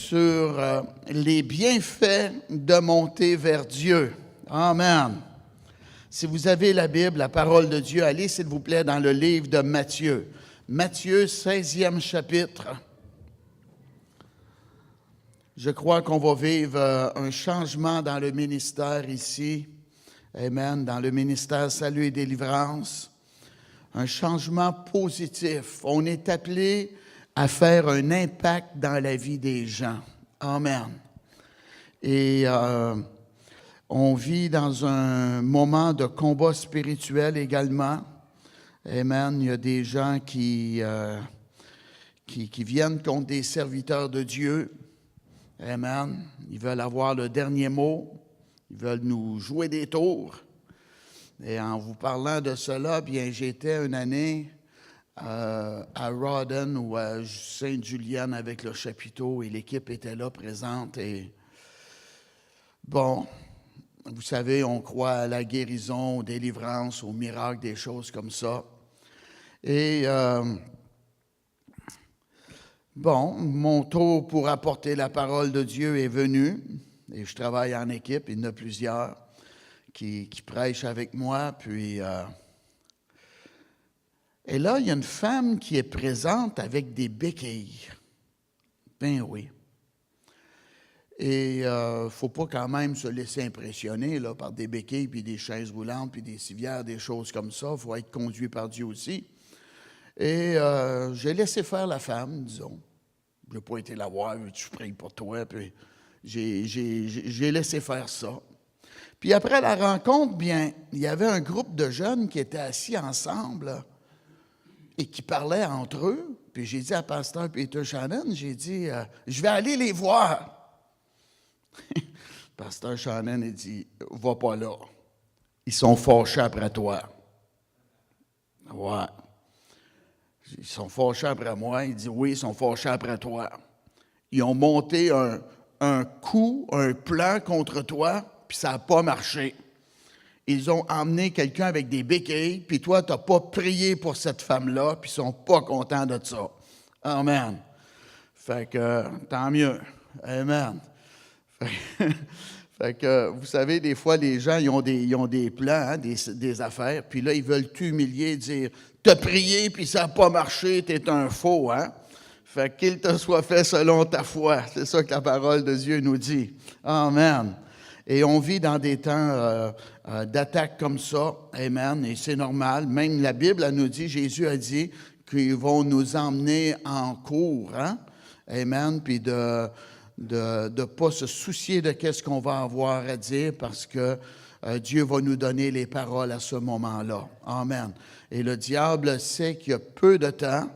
sur les bienfaits de monter vers Dieu. Amen. Si vous avez la Bible, la parole de Dieu, allez s'il vous plaît dans le livre de Matthieu. Matthieu, 16e chapitre. Je crois qu'on va vivre un changement dans le ministère ici. Amen. Dans le ministère Salut et Délivrance. Un changement positif. On est appelé à faire un impact dans la vie des gens. Amen. Et on vit dans un moment de combat spirituel également. Amen. Il y a des gens qui viennent contre des serviteurs de Dieu. Amen. Ils veulent avoir le dernier mot. Ils veulent nous jouer des tours. Et en vous parlant de cela, bien, j'étais une année à Rawdon ou à Sainte-Julienne avec le chapiteau et l'équipe était là présente. Et bon, vous savez, on croit à la guérison, aux délivrances, aux miracles, des choses comme ça. Et bon, mon tour pour apporter la parole de Dieu est venu. Et je travaille en équipe, il y en a plusieurs qui prêchent avec moi. Puis, et là, il y a une femme qui est présente avec des béquilles. Ben oui. Et il ne faut pas quand même se laisser impressionner là, par des béquilles, puis des chaises roulantes, puis des civières, des choses comme ça. Il faut être conduit par Dieu aussi. Et j'ai laissé faire la femme, disons. Je n'ai pas été la voir, je prie pour toi, puis j'ai laissé faire ça. Puis après la rencontre, bien, il y avait un groupe de jeunes qui étaient assis ensemble et qui parlaient entre eux. Puis j'ai dit à Pasteur Peter Shannon, j'ai dit, je vais aller les voir. Pasteur Shannon a dit, va pas là. Ils sont fâchés après toi. Ouais. Ils sont fâchés après moi. Il dit, oui, ils sont fâchés après toi. Ils ont monté un coup, un plan contre toi, puis ça n'a pas marché. Ils ont emmené quelqu'un avec des béquilles, puis toi, tu n'as pas prié pour cette femme-là, puis ils ne sont pas contents de ça. Amen. Fait que, tant mieux. Amen. Fait que, vous savez, des fois, les gens, ils ont des plans, hein, des affaires, puis là, ils veulent t'humilier, dire, t'as prié, puis ça n'a pas marché, t'es un faux, hein? Fait qu'il te soit fait selon ta foi. C'est ça que la parole de Dieu nous dit. Amen. Et on vit dans des temps d'attaques comme ça. Amen. Et c'est normal. Même la Bible, elle nous dit, Jésus a dit qu'ils vont nous emmener en cours. Hein? Amen. Puis de ne pas se soucier de qu'est-ce qu'on va avoir à dire parce que Dieu va nous donner les paroles à ce moment-là. Amen. Et le diable sait qu'il y a peu de temps.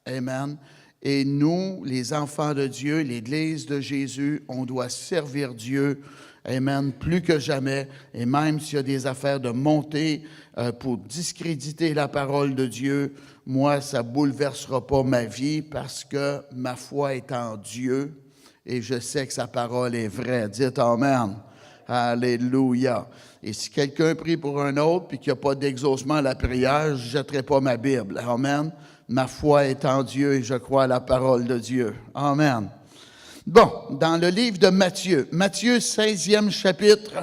Amen. Et nous, les enfants de Dieu, l'Église de Jésus, on doit servir Dieu, amen, plus que jamais. Et même s'il y a des affaires de monter pour discréditer la parole de Dieu, moi, ça ne bouleversera pas ma vie parce que ma foi est en Dieu et je sais que sa parole est vraie. Dites Amen. Alléluia. Et si quelqu'un prie pour un autre puis qu'il n'y a pas d'exaucement à la prière, je ne jetterai pas ma Bible. Amen. Ma foi est en Dieu et je crois à la parole de Dieu. Amen. Bon, dans le livre de Matthieu, Matthieu 16e chapitre,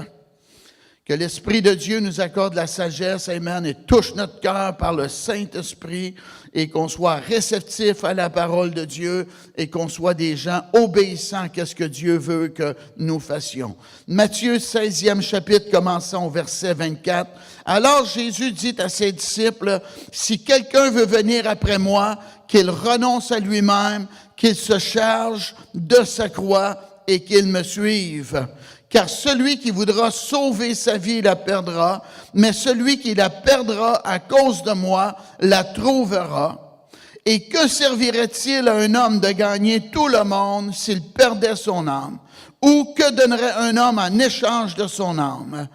que l'Esprit de Dieu nous accorde la sagesse, amen, et touche notre cœur par le Saint-Esprit et qu'on soit réceptif à la parole de Dieu et qu'on soit des gens obéissants à ce que Dieu veut que nous fassions. Matthieu 16e chapitre, commençons au verset 24. Alors Jésus dit à ses disciples, « Si quelqu'un veut venir après moi, qu'il renonce à lui-même, qu'il se charge de sa croix et qu'il me suive. Car celui qui voudra sauver sa vie la perdra, mais celui qui la perdra à cause de moi la trouvera. Et que servirait-il à un homme de gagner tout le monde s'il perdait son âme? Ou que donnerait un homme en échange de son âme?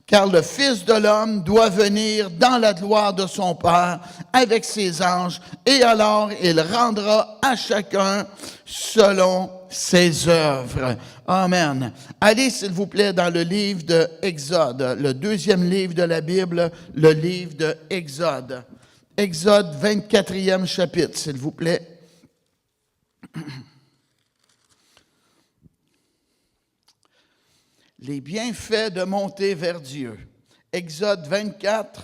Car le Fils de l'homme doit venir dans la gloire de son Père avec ses anges, et alors il rendra à chacun selon ses œuvres. Amen. Allez, s'il vous plaît, dans le livre de Exode, le deuxième livre de la Bible, le livre de Exode. Exode 24e chapitre, s'il vous plaît. les bienfaits de monter vers Dieu. Exode 24,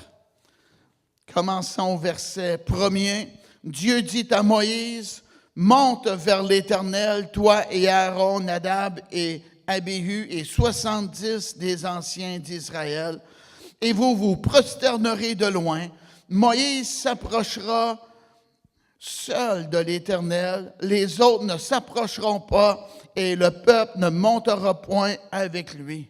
commençons au verset 1er. Dieu dit à Moïse, « Monte vers l'Éternel, toi et Aaron, Nadab et Abihu et 70 des anciens d'Israël, et vous vous prosternerez de loin. Moïse s'approchera seul de l'Éternel, les autres ne s'approcheront pas, et le peuple ne montera point avec lui. »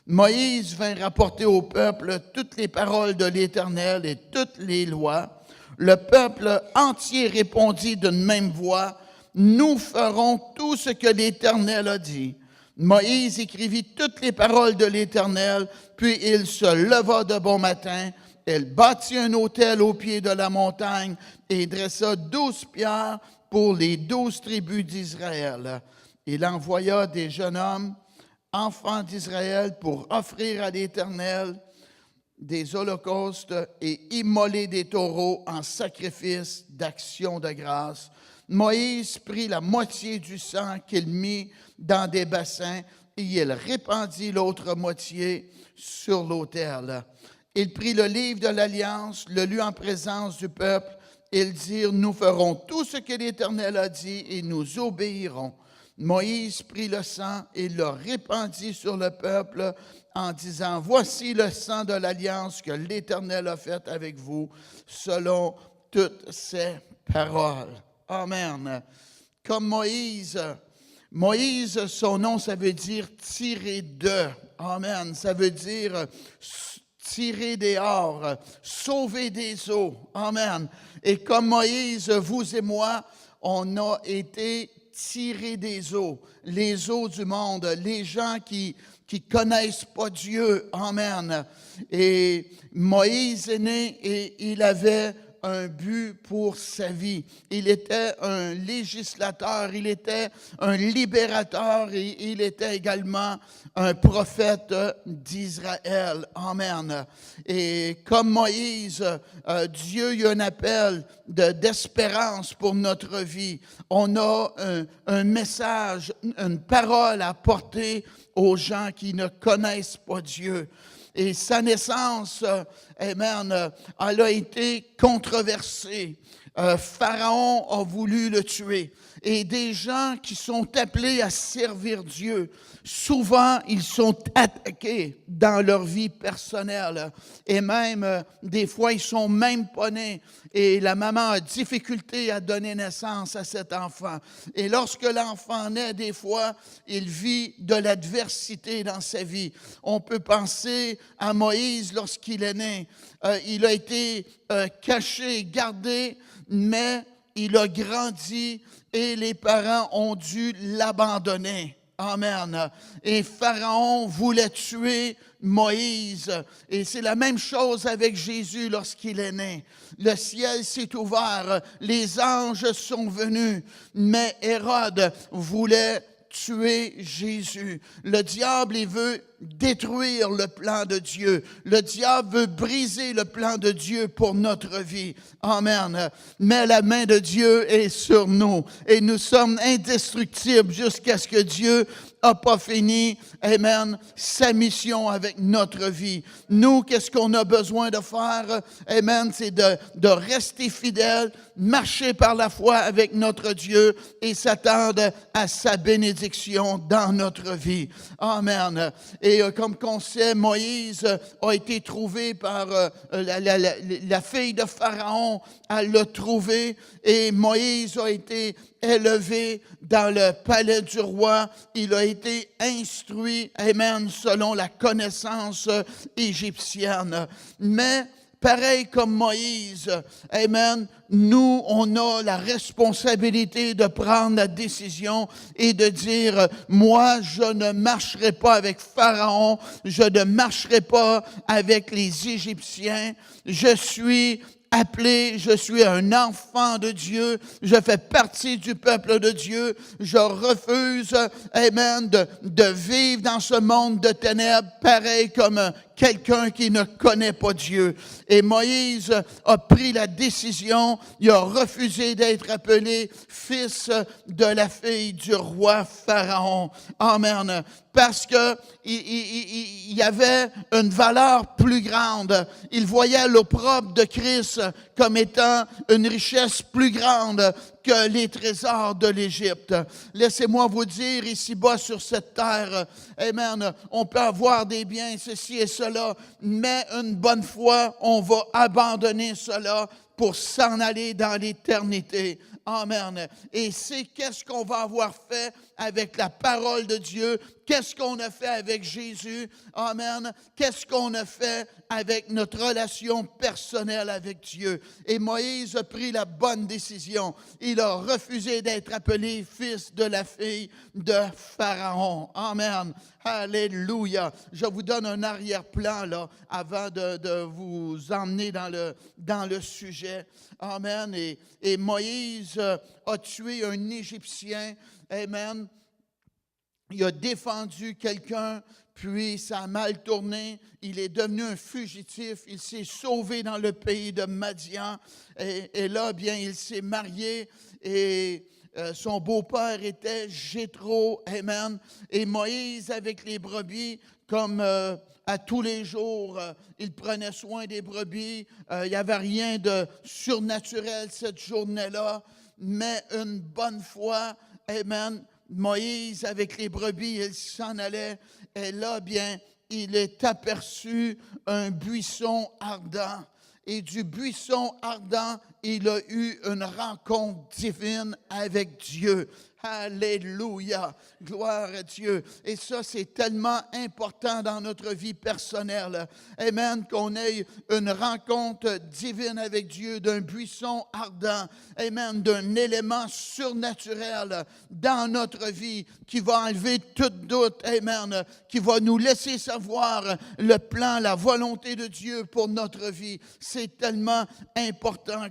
Moïse vint rapporter au peuple toutes les paroles de l'Éternel et toutes les lois. Le peuple entier répondit d'une même voix, « Nous ferons tout ce que l'Éternel a dit. » Moïse écrivit toutes les paroles de l'Éternel, puis il se leva de bon matin. Il bâtit un autel au pied de la montagne et dressa 12 pierres pour les 12 tribus d'Israël. Il envoya des jeunes hommes, enfants d'Israël, pour offrir à l'Éternel des holocaustes et immoler des taureaux en sacrifice d'action de grâce. Moïse prit la moitié du sang qu'il mit dans des bassins et il répandit l'autre moitié sur l'autel. Il prit le livre de l'Alliance, le lut en présence du peuple. Ils dirent, « Nous ferons tout ce que l'Éternel a dit et nous obéirons. » Moïse prit le sang et le répandit sur le peuple en disant, « Voici le sang de l'Alliance que l'Éternel a faite avec vous, selon toutes ses paroles. » Amen. Comme Moïse, son nom, ça veut dire « tirer de ». Amen. Ça veut dire tirer dehors, sauver des eaux. Amen. Et comme Moïse, vous et moi, on a été tirés des eaux, les eaux du monde, les gens qui connaissent pas Dieu. Amen. Et Moïse est né et il avait un but pour sa vie. Il était un législateur, il était un libérateur et il était également un prophète d'Israël. Amen. Et comme Moïse, Dieu y a un appel d'espérance pour notre vie. On a un message, une parole à porter aux gens qui ne connaissent pas Dieu. Et sa naissance, amen, elle a été controversée. Pharaon a voulu le tuer. Et des gens qui sont appelés à servir Dieu, souvent, ils sont attaqués dans leur vie personnelle. Et même, des fois, ils sont même pas nés. Et la maman a difficulté à donner naissance à cet enfant. Et lorsque l'enfant naît, des fois, il vit de l'adversité dans sa vie. On peut penser à Moïse lorsqu'il est né. Il a été caché, gardé, mais il a grandi et les parents ont dû l'abandonner. Amen. Et Pharaon voulait tuer Moïse. Et c'est la même chose avec Jésus lorsqu'il est né. Le ciel s'est ouvert, les anges sont venus, mais Hérode voulait tuer Jésus. Le diable, il veut détruire le plan de Dieu. Le diable veut briser le plan de Dieu pour notre vie. Amen. Mais la main de Dieu est sur nous et nous sommes indestructibles jusqu'à ce que Dieu n'a pas fini, amen, sa mission avec notre vie. Nous, qu'est-ce qu'on a besoin de faire? Amen, c'est de rester fidèles, marcher par la foi avec notre Dieu et s'attendre à sa bénédiction dans notre vie. Amen. Et comme on sait, Moïse a été trouvé par la fille de Pharaon. Elle l'a trouvé et Moïse a été élevé dans le palais du roi. Il a été instruit, amen, selon la connaissance égyptienne. Mais pareil comme Moïse, amen, nous, on a la responsabilité de prendre la décision et de dire, moi, je ne marcherai pas avec Pharaon, je ne marcherai pas avec les Égyptiens, je suis appelé, je suis un enfant de Dieu, je fais partie du peuple de Dieu, je refuse, amen, de vivre dans ce monde de ténèbres, pareil comme quelqu'un qui ne connaît pas Dieu. Et Moïse a pris la décision, il a refusé d'être appelé fils de la fille du roi Pharaon. Amen. Parce que il y avait une valeur plus grande. Il voyait l'opprobre de Christ comme étant une richesse plus grande que les trésors de l'Égypte. Laissez-moi vous dire, ici-bas sur cette terre, amen, on peut avoir des biens, ceci et cela, mais une bonne fois, on va abandonner cela pour s'en aller dans l'éternité. Amen. Et c'est qu'est-ce qu'on va avoir fait avec la parole de Dieu? Qu'est-ce qu'on a fait avec Jésus? Amen. Qu'est-ce qu'on a fait avec notre relation personnelle avec Dieu? Et Moïse a pris la bonne décision. Il a refusé d'être appelé fils de la fille de Pharaon. Amen. Alléluia. Je vous donne un arrière-plan là, avant de vous emmener dans le sujet. Amen. Et Moïse a tué un Égyptien. Amen. Il a défendu quelqu'un, puis ça a mal tourné. Il est devenu un fugitif. Il s'est sauvé dans le pays de Madian. Et là, bien, il s'est marié et son beau-père était Jéthro. Amen. Et Moïse, avec les brebis, comme à tous les jours, il prenait soin des brebis. Il n'y avait rien de surnaturel cette journée-là. Mais une bonne fois, amen, Moïse, avec les brebis, il s'en allait. Et là, bien, il est aperçu un buisson ardent. Et du buisson ardent, il a eu une rencontre divine avec Dieu. Alléluia, gloire à Dieu. Et ça, c'est tellement important dans notre vie personnelle. Amen, qu'on ait une rencontre divine avec Dieu, d'un buisson ardent. Amen, d'un élément surnaturel dans notre vie qui va enlever tout doute. Amen, qui va nous laisser savoir le plan, la volonté de Dieu pour notre vie. C'est tellement important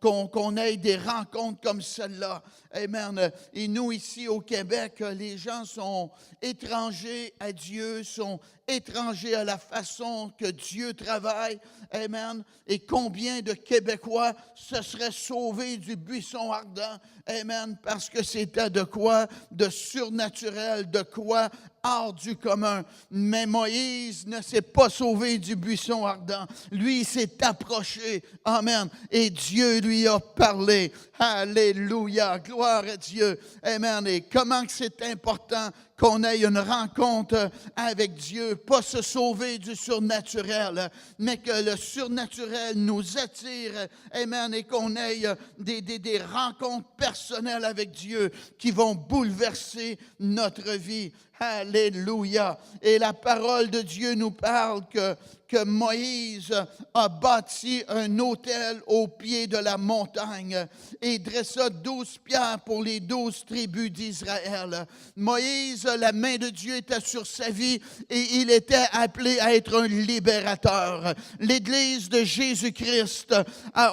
qu'on ait des rencontres comme celle-là. Amen. Et nous, ici au Québec, les gens sont étrangers à Dieu, sont étrangers à la façon que Dieu travaille. Amen. Et combien de Québécois se seraient sauvés du buisson ardent. Amen. Parce que c'était de quoi? De surnaturel, de quoi? Hors du commun. Mais Moïse ne s'est pas sauvé du buisson ardent. Lui, il s'est approché. Amen. Et Dieu lui a parlé. Alléluia. Gloire à Dieu. Amen. Et comment que c'est important qu'on ait une rencontre avec Dieu, pas se sauver du surnaturel, mais que le surnaturel nous attire, amen, et qu'on ait des rencontres personnelles avec Dieu qui vont bouleverser notre vie. Alléluia. Et la parole de Dieu nous parle que Moïse a bâti un autel au pied de la montagne et dressa 12 pierres pour les 12 tribus d'Israël. Moïse, la main de Dieu était sur sa vie et il était appelé à être un libérateur. L'Église de Jésus-Christ,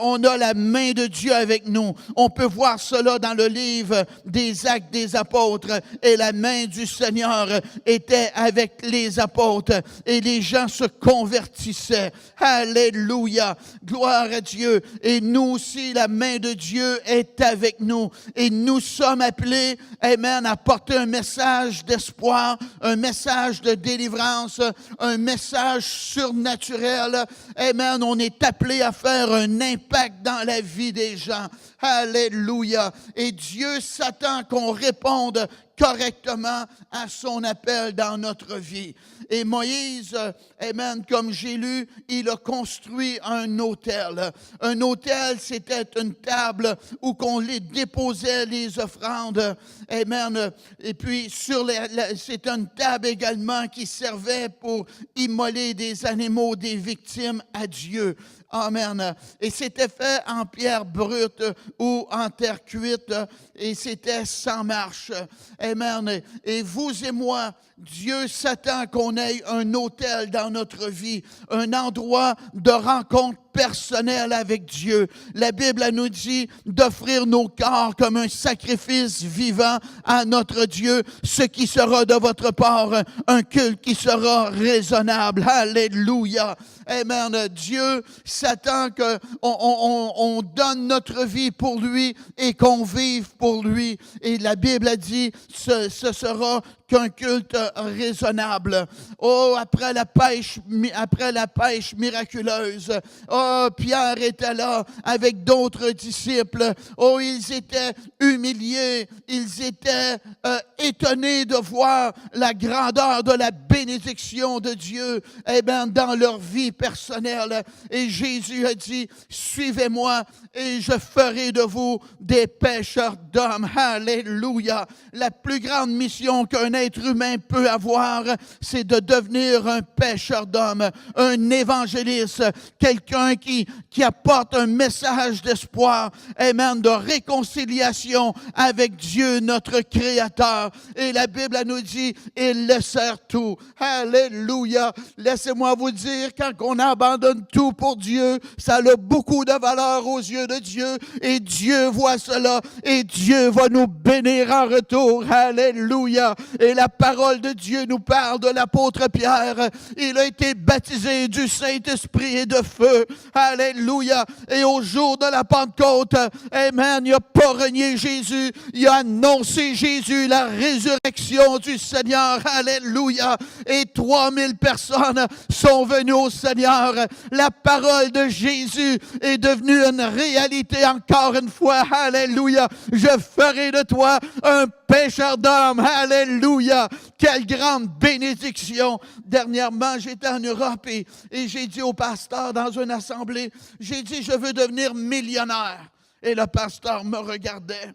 on a la main de Dieu avec nous. On peut voir cela dans le livre des Actes des Apôtres et la main du Seigneur était avec les apôtres et les gens se convertissaient. Alléluia, gloire à Dieu. Et nous aussi, la main de Dieu est avec nous et nous sommes appelés, amen, à porter un message d'espoir, un message de délivrance, un message surnaturel. Amen, on est appelé à faire un impact dans la vie des gens. Alléluia. Et Dieu s'attend qu'on réponde correctement à son appel dans notre vie. Et Moïse, amen, comme j'ai lu, il a construit un autel. Un autel, c'était une table où qu'on les déposait les offrandes. Amen. Et puis, c'est une table également qui servait pour immoler des animaux, des victimes à Dieu. Amen. Et c'était fait en pierre brute ou en terre cuite et c'était sans marche. Amen. Et vous et moi, Dieu s'attend qu'on ait un autel dans notre vie, un endroit de rencontre personnel avec Dieu. La Bible elle nous dit d'offrir nos corps comme un sacrifice vivant à notre Dieu, ce qui sera de votre part un culte qui sera raisonnable. Alléluia. Amen. Dieu s'attend qu'on donne notre vie pour lui et qu'on vive pour lui. Et la Bible a dit, ce sera qu'un culte raisonnable. Oh, après la pêche miraculeuse, oh, Pierre était là avec d'autres disciples. Oh, ils étaient humiliés, ils étaient étonnés de voir la grandeur de la bénédiction de Dieu, dans leur vie personnelle. Et Jésus a dit, suivez-moi et je ferai de vous des pêcheurs d'hommes. Alléluia. La plus grande mission qu'un être humain peut avoir, c'est de devenir un pêcheur d'hommes, un évangéliste, quelqu'un qui apporte un message d'espoir, amen, de réconciliation avec Dieu, notre Créateur. Et la Bible nous dit, il le sert tout. Alléluia. Laissez-moi vous dire, quand on abandonne tout pour Dieu, ça a beaucoup de valeur aux yeux de Dieu. Et Dieu voit cela. Et Dieu va nous bénir en retour. Alléluia. Et la parole de Dieu nous parle de l'apôtre Pierre. Il a été baptisé du Saint-Esprit et de feu. Alléluia. Et au jour de la Pentecôte, amen, il n'a pas renié Jésus. Il a annoncé Jésus, la résurrection du Seigneur. Alléluia. Et 3000 personnes sont venues au Seigneur. La parole de Jésus est devenue une réalité encore une fois. Alléluia. Je ferai de toi un pêcheur d'hommes. Alléluia. Quelle grande bénédiction. Dernièrement, j'étais en Europe et j'ai dit au pasteur dans une assemblée, j'ai dit, je veux devenir millionnaire. Et le pasteur me regardait.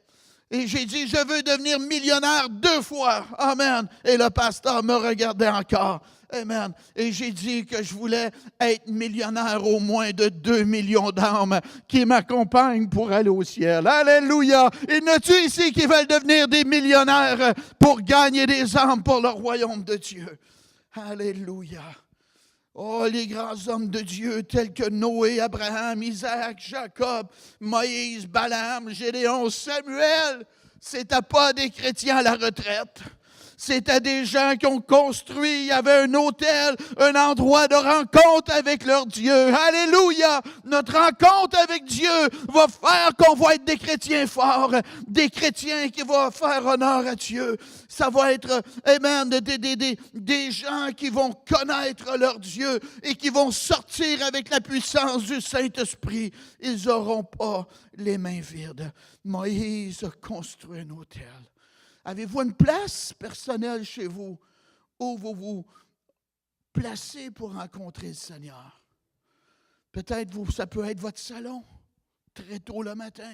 Et j'ai dit, je veux devenir millionnaire 2 fois. Amen. Et le pasteur me regardait encore. Amen. Et j'ai dit que je voulais être millionnaire au moins de 2 millions d'âmes qui m'accompagnent pour aller au ciel. Alléluia. Il y en a-tu ici qui veulent devenir des millionnaires pour gagner des âmes pour le royaume de Dieu? Alléluia. Oh, les grands hommes de Dieu tels que Noé, Abraham, Isaac, Jacob, Moïse, Balaam, Gédéon, Samuel, c'était pas des chrétiens à la retraite. C'était des gens qui ont construit, il y avait un hôtel, un endroit de rencontre avec leur Dieu. Alléluia! Notre rencontre avec Dieu va faire qu'on va être des chrétiens forts, des chrétiens qui vont faire honneur à Dieu. Ça va être, amen, des gens qui vont connaître leur Dieu et qui vont sortir avec la puissance du Saint-Esprit. Ils n'auront pas les mains vides. Moïse a construit un hôtel. Avez-vous une place personnelle chez vous où vous vous placez pour rencontrer le Seigneur? Peut-être ça peut être votre salon, très tôt le matin.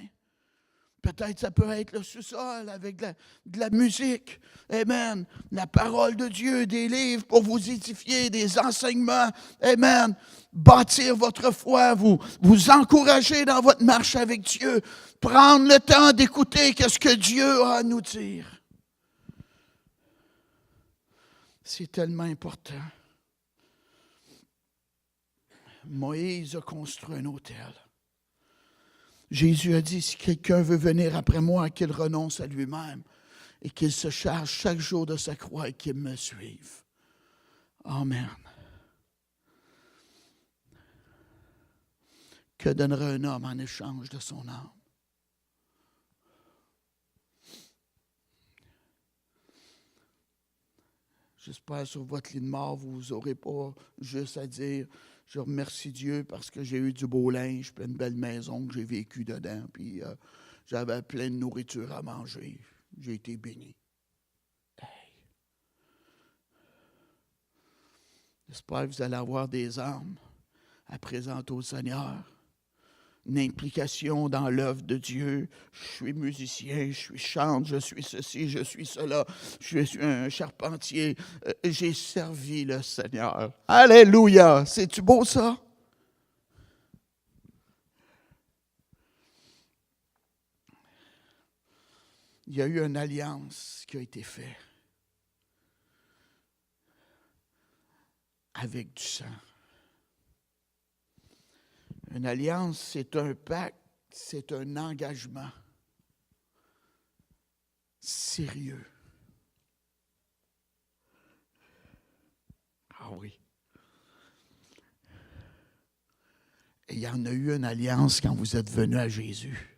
Peut-être ça peut être le sous-sol avec de la musique. Amen. La parole de Dieu, des livres pour vous édifier, des enseignements. Amen. Bâtir votre foi, vous encourager dans votre marche avec Dieu. Prendre le temps d'écouter ce que Dieu a à nous dire. C'est tellement important. Moïse a construit un autel. Jésus a dit, si quelqu'un veut venir après moi, qu'il renonce à lui-même et qu'il se charge chaque jour de sa croix et qu'il me suive. Amen. Que donnerait un homme en échange de son âme? J'espère sur votre lit de mort, vous n'aurez pas juste à dire « Je remercie Dieu parce que j'ai eu du beau linge, puis une belle maison que j'ai vécu dedans, puis j'avais plein de nourriture à manger. J'ai été béni. » Hey. J'espère que vous allez avoir des âmes à présenter au Seigneur. Une implication dans l'œuvre de Dieu. Je suis musicien, je chante, je suis ceci, je suis cela. Je suis un charpentier. J'ai servi le Seigneur. Alléluia! C'est-tu beau ça? Il y a eu une alliance qui a été faite avec du sang. Une alliance, c'est un pacte, c'est un engagement sérieux. Ah oui. Et il y en a eu une alliance quand vous êtes venu à Jésus.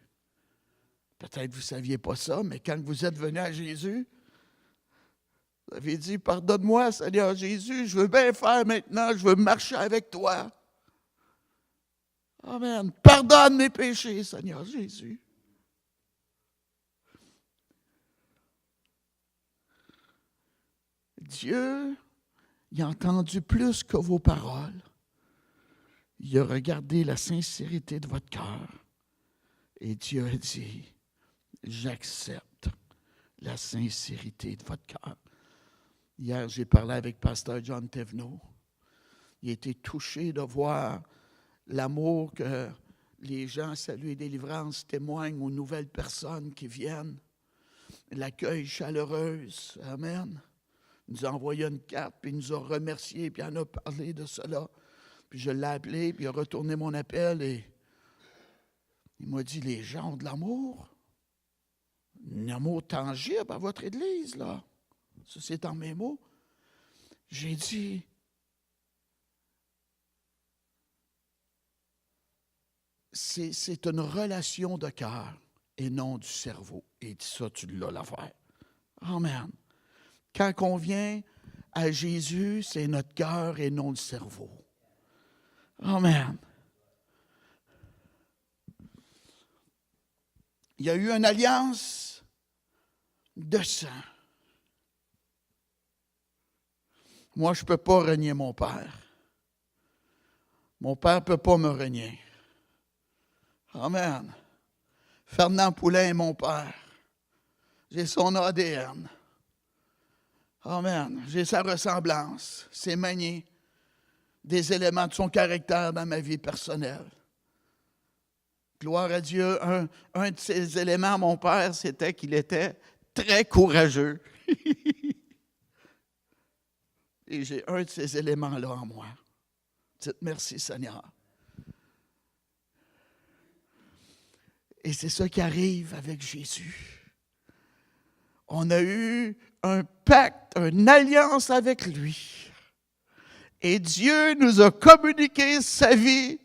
Peut-être que vous ne saviez pas ça, mais quand vous êtes venu à Jésus, vous avez dit, pardonne-moi, Seigneur Jésus, je veux bien faire maintenant, je veux marcher avec toi. Amen. Pardonne mes péchés, Seigneur Jésus. Dieu, il a entendu plus que vos paroles. Il a regardé la sincérité de votre cœur. Et Dieu a dit, j'accepte la sincérité de votre cœur. Hier, j'ai parlé avec Pasteur John Thévenot. Il a été touché de voir l'amour que les gens Salut et Délivrance témoignent aux nouvelles personnes qui viennent. L'accueil chaleureux. Amen. Il nous a envoyé une carte, puis il nous a remerciés, puis il en a parlé de cela. Puis je l'ai appelé, puis il a retourné mon appel, et il m'a dit, les gens ont de l'amour. Un amour tangible à votre Église, là. Ça, c'est en mes mots. J'ai dit, c'est une relation de cœur et non du cerveau. Et ça, tu l'as l'affaire. Amen. Quand on vient à Jésus, c'est notre cœur et non le cerveau. Amen. Il y a eu une alliance de sang. Moi, je ne peux pas renier mon père. Mon père ne peut pas me renier. Amen. Fernand Poulain est mon père. J'ai son ADN. Amen. J'ai sa ressemblance. C'est manié des éléments de son caractère dans ma vie personnelle. Gloire à Dieu. Un de ces éléments, mon père, c'était qu'il était très courageux. Et j'ai un de ces éléments-là en moi. Dites merci, Seigneur. Et c'est ça qui arrive avec Jésus. On a eu un pacte, une alliance avec lui. Et Dieu nous a communiqué sa vie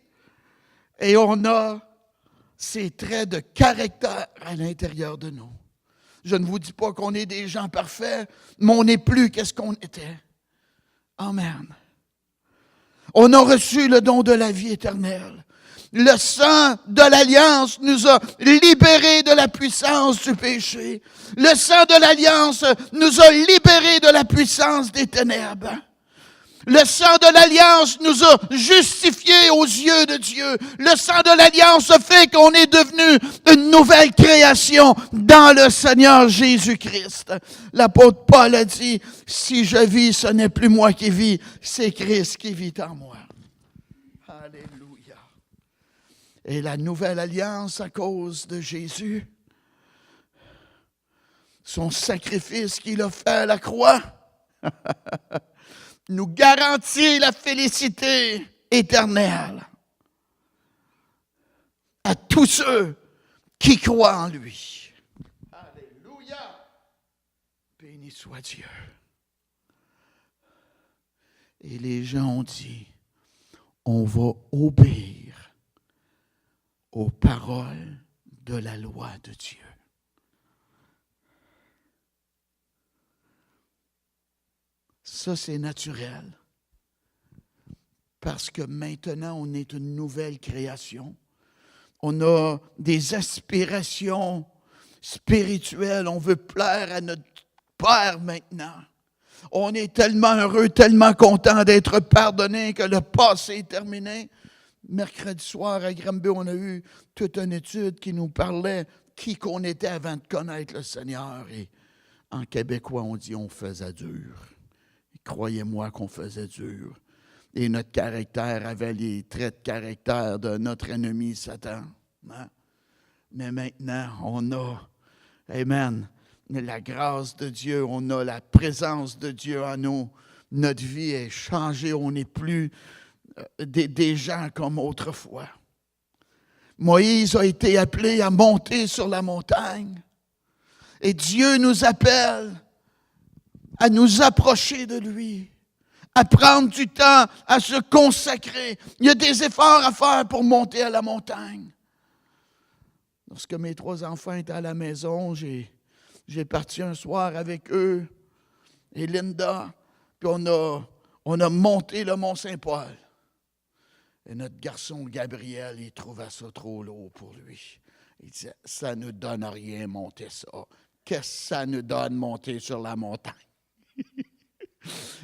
et on a ces traits de caractère à l'intérieur de nous. Je ne vous dis pas qu'on est des gens parfaits, mais on n'est plus qu'est-ce qu'on était. Amen. On a reçu le don de la vie éternelle. Le sang de l'Alliance nous a libérés de la puissance du péché. Le sang de l'Alliance nous a libérés de la puissance des ténèbres. Le sang de l'Alliance nous a justifiés aux yeux de Dieu. Le sang de l'Alliance fait qu'on est devenu une nouvelle création dans le Seigneur Jésus-Christ. L'apôtre Paul a dit, si je vis, ce n'est plus moi qui vis, c'est Christ qui vit en moi. Alléluia. Et la nouvelle alliance à cause de Jésus, son sacrifice qu'il a fait à la croix, nous garantit la félicité éternelle à tous ceux qui croient en lui. Alléluia! Béni soit Dieu. Et les gens ont dit, on va obéir aux paroles de la loi de Dieu. Ça, c'est naturel. Parce que maintenant, on est une nouvelle création. On a des aspirations spirituelles. On veut plaire à notre Père maintenant. On est tellement heureux, tellement content d'être pardonné que le passé est terminé. Mercredi soir, à Granby, on a eu toute une étude qui nous parlait qui qu'on était avant de connaître le Seigneur. Et en québécois, on dit on faisait dur. Croyez-moi qu'on faisait dur. Et notre caractère avait les traits de caractère de notre ennemi Satan. Hein? Mais maintenant, on a, amen, la grâce de Dieu, on a la présence de Dieu en nous. Notre vie est changée, on n'est plus des gens comme autrefois. Moïse a été appelé à monter sur la montagne. Et Dieu nous appelle à nous approcher de lui, à prendre du temps, à se consacrer. Il y a des efforts à faire pour monter à la montagne. Lorsque mes 3 enfants étaient à la maison, j'ai parti un soir avec eux et Linda, puis on a monté le Mont-Saint-Paul. Et notre garçon Gabriel, il trouvait ça trop lourd pour lui. Il disait, ça ne donne rien monter ça. Qu'est-ce que ça nous donne monter sur la montagne?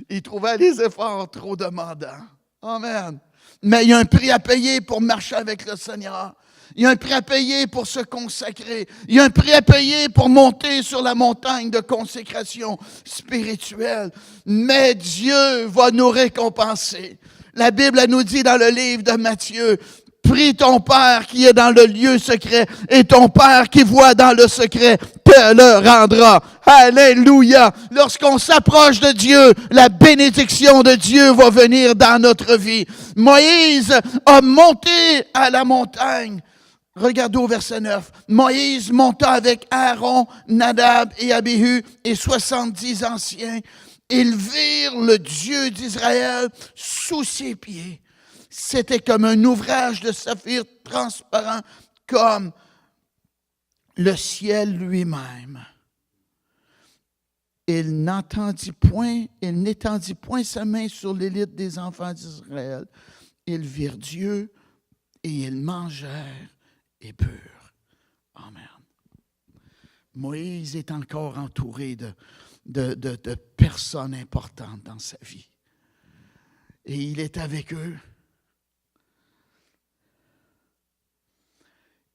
Il trouvait les efforts trop demandants. Amen. Mais il y a un prix à payer pour marcher avec le Seigneur. Il y a un prix à payer pour se consacrer. Il y a un prix à payer pour monter sur la montagne de consécration spirituelle. Mais Dieu va nous récompenser. La Bible nous dit dans le livre de Matthieu, prie ton Père qui est dans le lieu secret et ton Père qui voit dans le secret te le rendra. Alléluia! Lorsqu'on s'approche de Dieu, la bénédiction de Dieu va venir dans notre vie. Moïse a monté à la montagne. Regardez au verset 9. Moïse monta avec Aaron, Nadab et Abihu et 70 anciens. Ils virent le Dieu d'Israël sous ses pieds. C'était comme un ouvrage de saphir transparent, comme le ciel lui-même. Il n'étendit point sa main sur l'élite des enfants d'Israël. Ils virent Dieu et ils mangèrent et burent. Amen. Moïse est encore entouré de personnes importantes dans sa vie. Et il est avec eux.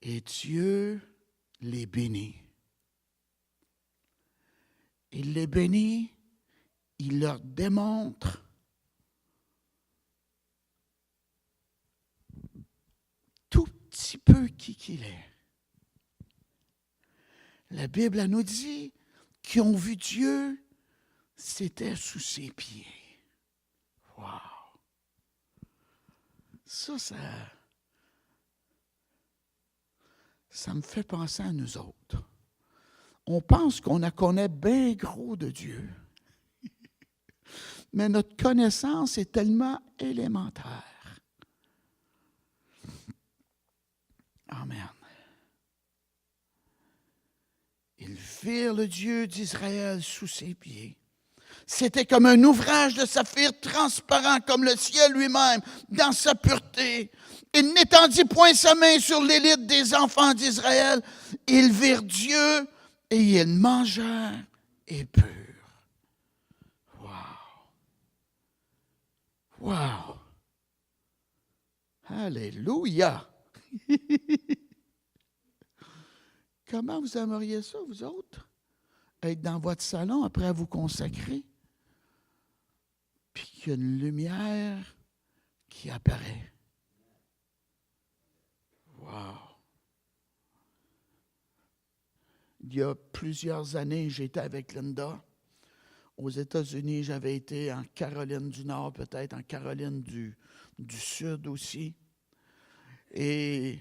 Et Dieu les bénit. Il les bénit, il leur démontre tout petit peu qui qu'il est. La Bible elle nous dit qu'ils ont vu Dieu, c'était sous ses pieds. Wow! Ça me fait penser à nous autres. On pense qu'on la connaît bien gros de Dieu. Mais notre connaissance est tellement élémentaire. Amen. Ils virent le Dieu d'Israël sous ses pieds. C'était comme un ouvrage de saphir transparent, comme le ciel lui-même, dans sa pureté. Il n'étendit point sa main sur l'élite des enfants d'Israël. Ils virent Dieu et ils mangèrent et burent. Wow! Wow! Alléluia! Comment vous aimeriez ça, vous autres? Être dans votre salon après vous consacrer, puis qu'il y a une lumière qui apparaît. Wow! Il y a plusieurs années, j'étais avec Linda. Aux États-Unis, j'avais été en Caroline du Nord, peut-être en Caroline du Sud aussi. Et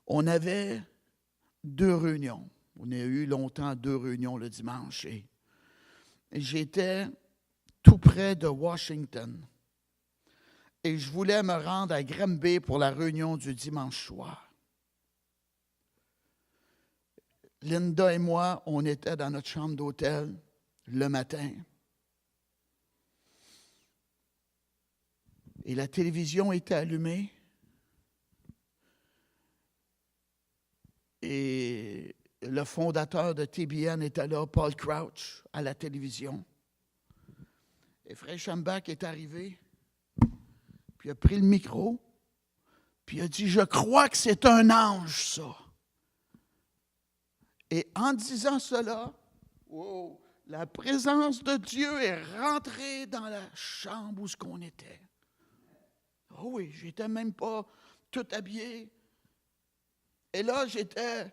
on avait 2 réunions. On a eu longtemps 2 réunions le dimanche. Et j'étais tout près de Washington. Et je voulais me rendre à Granby pour la réunion du dimanche soir. Linda et moi, on était dans notre chambre d'hôtel le matin. Et la télévision était allumée. Et le fondateur de TBN était là, Paul Crouch, à la télévision. Et Frère Schambach est arrivé, puis il a pris le micro, puis il a dit « Je crois que c'est un ange, ça. » Et en disant cela, wow, la présence de Dieu est rentrée dans la chambre où on était. Oh oui, j'étais même pas tout habillé. Et là, j'étais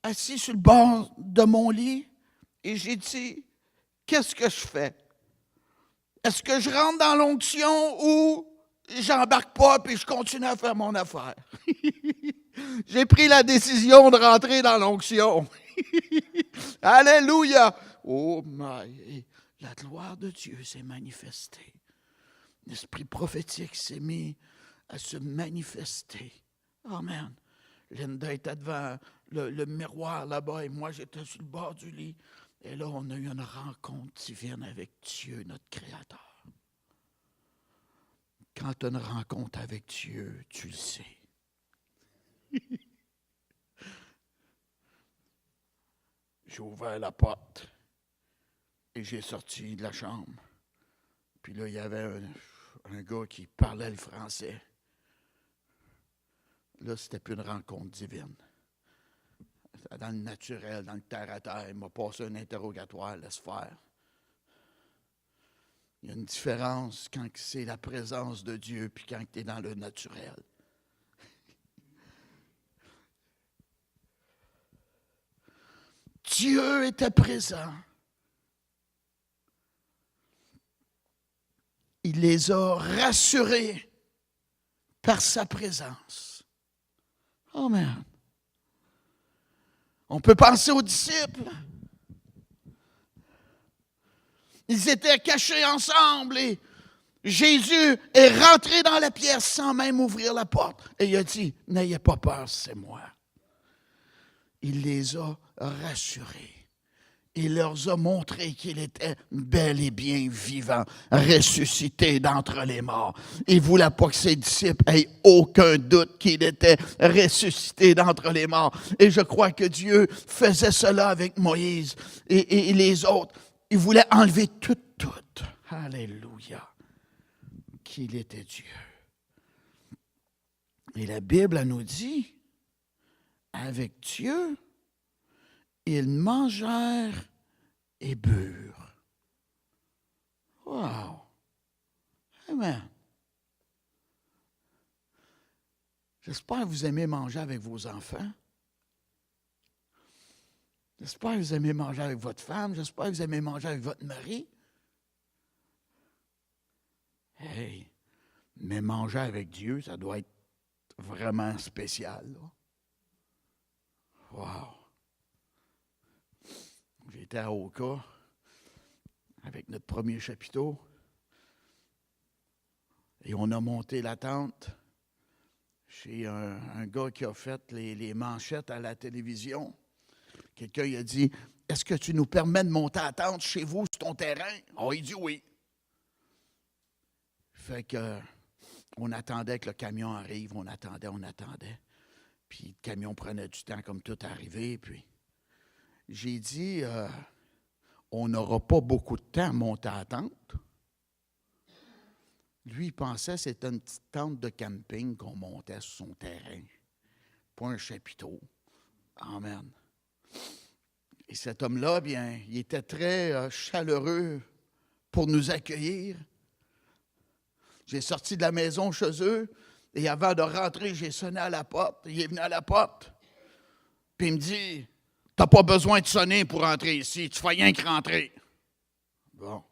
assis sur le bord de mon lit et j'ai dit, qu'est-ce que je fais? Est-ce que je rentre dans l'onction ou j'embarque pas, puis je continue à faire mon affaire. J'ai pris la décision de rentrer dans l'onction. Alléluia! Oh my! La gloire de Dieu s'est manifestée. L'esprit prophétique s'est mis à se manifester. Amen. Linda était devant le miroir là-bas et moi j'étais sur le bord du lit. Et là, on a eu une rencontre divine avec Dieu, notre Créateur. Quand tu as une rencontre avec Dieu, tu le sais. J'ai ouvert la porte et j'ai sorti de la chambre. Puis là, il y avait un gars qui parlait le français. Là, c'était plus une rencontre divine. Dans le naturel, dans le terre-à-terre, il m'a passé un interrogatoire, laisse faire. Il y a une différence quand c'est la présence de Dieu puis quand tu es dans le naturel. Dieu était présent. Il les a rassurés par sa présence. Amen. On peut penser aux disciples. Ils étaient cachés ensemble et Jésus est rentré dans la pièce sans même ouvrir la porte. Et il a dit, n'ayez pas peur, c'est moi. Il les a rassurés. Il leur a montré qu'il était bel et bien vivant, ressuscité d'entre les morts. Il ne voulait pas que ses disciples aient aucun doute qu'il était ressuscité d'entre les morts. Et je crois que Dieu faisait cela avec Moïse et les autres. Il voulait enlever tout. Alléluia. Qu'il était Dieu. Et la Bible nous dit, avec Dieu, ils mangèrent et burent. Wow! Amen. J'espère que vous aimez manger avec vos enfants. J'espère que vous aimez manger avec votre femme. J'espère que vous aimez manger avec votre mari. Hey! Mais manger avec Dieu, ça doit être vraiment spécial, là. Wow! J'étais à Oka avec notre premier chapiteau et on a monté la tente chez un gars qui a fait les manchettes à la télévision. Quelqu'un il a dit, « Est-ce que tu nous permets de monter la tente chez vous, sur ton terrain? » Oh, il dit oui. Fait que on attendait que le camion arrive, on attendait. Puis le camion prenait du temps comme tout arrivé, puis j'ai dit, on n'aura pas beaucoup de temps à monter à la tente. Lui, il pensait que c'était une petite tente de camping qu'on montait sur son terrain, pas un chapiteau. Amen. Et cet homme-là, bien, il était très chaleureux pour nous accueillir. J'ai sorti de la maison chez eux, et avant de rentrer, j'ai sonné à la porte. Il est venu à la porte, puis il me dit, « T'as pas besoin de sonner pour rentrer ici, tu fais rien que rentrer. » Bon.